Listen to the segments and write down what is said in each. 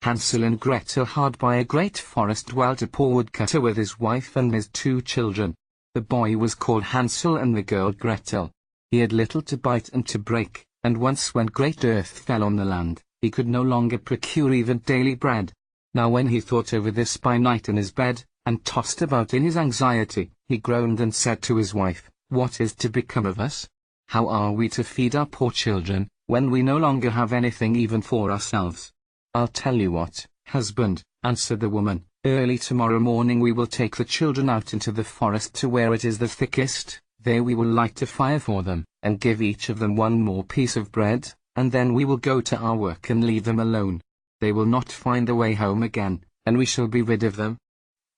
Hansel and Gretel. Hard by a great forest dwelt a poor woodcutter with his wife and his 2 children. The boy was called Hansel and the girl Gretel. He had little to bite and to break, and once when great earth fell on the land, he could no longer procure even daily bread. Now when he thought over this by night in his bed, and tossed about in his anxiety, he groaned and said to his wife, "What is to become of us? How are we to feed our poor children, when we no longer have anything even for ourselves?" "I'll tell you what, husband," answered the woman, "early tomorrow morning we will take the children out into the forest to where it is the thickest. There we will light a fire for them, and give each of them 1 more piece of bread, and then we will go to our work and leave them alone. They will not find the way home again, and we shall be rid of them."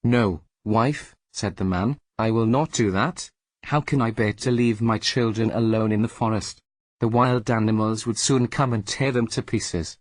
"No, wife," said the man, "I will not do that. How can I bear to leave my children alone in the forest? The wild animals would soon come and tear them to pieces."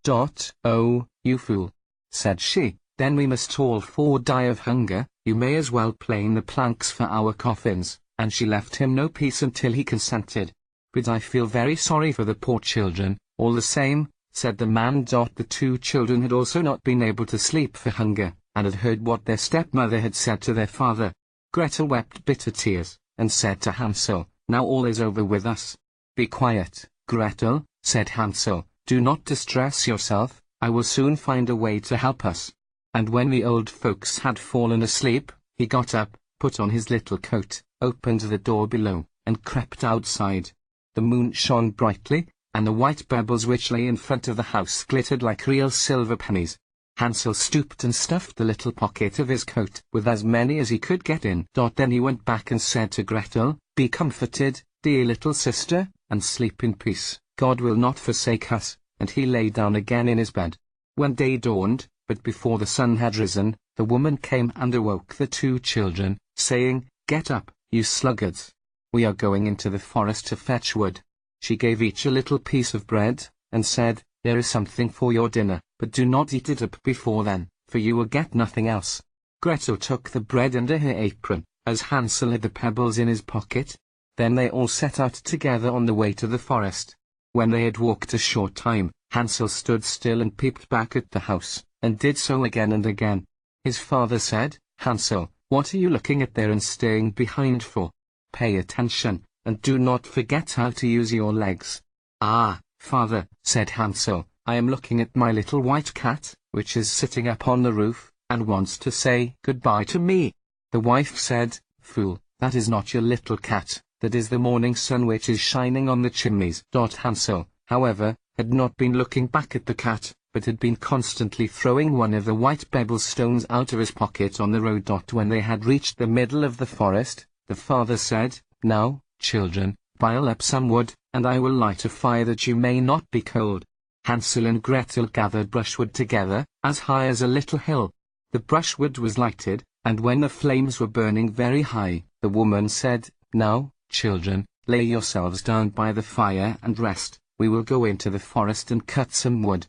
"Oh, you fool," said she, "then we must all 4 die of hunger. You may as well plane the planks for our coffins," and she left him no peace until he consented. "But I feel very sorry for the poor children, all the same," said the man. The 2 children had also not been able to sleep for hunger, and had heard what their stepmother had said to their father. Gretel wept bitter tears, and said to Hansel, "Now all is over with us." "Be quiet, Gretel," said Hansel, "do not distress yourself, I will soon find a way to help us." And when the old folks had fallen asleep, he got up, put on his little coat, opened the door below, and crept outside. The moon shone brightly, and the white pebbles which lay in front of the house glittered like real silver pennies. Hansel stooped and stuffed the little pocket of his coat with as many as he could get in. Then he went back and said to Gretel, "Be comforted, dear little sister, and sleep in peace. God will not forsake us," and he lay down again in his bed. When day dawned, but before the sun had risen, the woman came and awoke the 2 children, saying, "Get up, you sluggards. We are going into the forest to fetch wood." She gave each a little piece of bread, and said, "There is something for your dinner, but do not eat it up before then, for you will get nothing else." Gretel took the bread under her apron, as Hansel had the pebbles in his pocket. Then they all set out together on the way to the forest. When they had walked a short time, Hansel stood still and peeped back at the house, and did so again and again. His father said, "Hansel, what are you looking at there and staying behind for? Pay attention, and do not forget how to use your legs." "Ah, father," said Hansel, "I am looking at my little white cat, which is sitting up on the roof, and wants to say goodbye to me." The wife said, "Fool, that is not your little cat, that is the morning sun which is shining on the chimneys." Hansel, however, had not been looking back at the cat, but had been constantly throwing one of the white pebble stones out of his pocket on the road. When they had reached the middle of the forest, the father said, "Now, children, pile up some wood, and I will light a fire that you may not be cold." Hansel and Gretel gathered brushwood together, as high as a little hill. The brushwood was lighted, and when the flames were burning very high, the woman said, "Now, children, lay yourselves down by the fire and rest. We will go into the forest and cut some wood.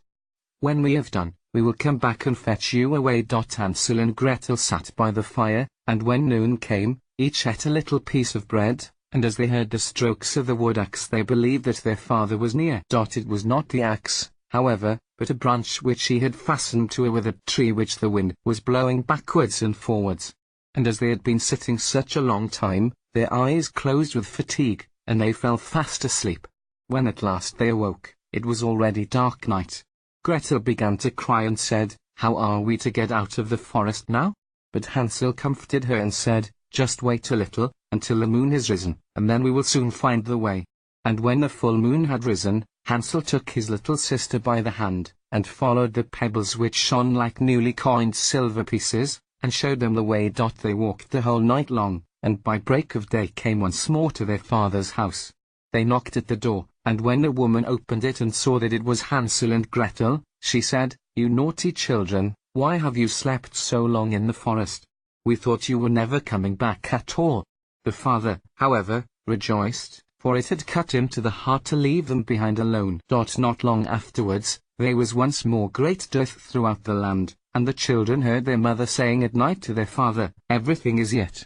When we have done, we will come back and fetch you away." Hansel and Gretel sat by the fire, and when noon came, each ate a little piece of bread, and as they heard the strokes of the wood axe they believed that their father was near. It was not the axe, however, but a branch which he had fastened to a withered tree which the wind was blowing backwards and forwards. And as they had been sitting such a long time, their eyes closed with fatigue, and they fell fast asleep. When at last they awoke, it was already dark night. Gretel began to cry and said, "How are we to get out of the forest now?" But Hansel comforted her and said, "Just wait a little, until the moon has risen, and then we will soon find the way." And when the full moon had risen, Hansel took his little sister by the hand, and followed the pebbles which shone like newly coined silver pieces, and showed them the way. They walked the whole night long, and by break of day came once more to their father's house. They knocked at the door, and when the woman opened it and saw that it was Hansel and Gretel, she said, "You naughty children, why have you slept so long in the forest? We thought you were never coming back at all." The father, however, rejoiced, for it had cut him to the heart to leave them behind alone. Not long afterwards, there was once more great dearth throughout the land, and the children heard their mother saying at night to their father, "Everything is yet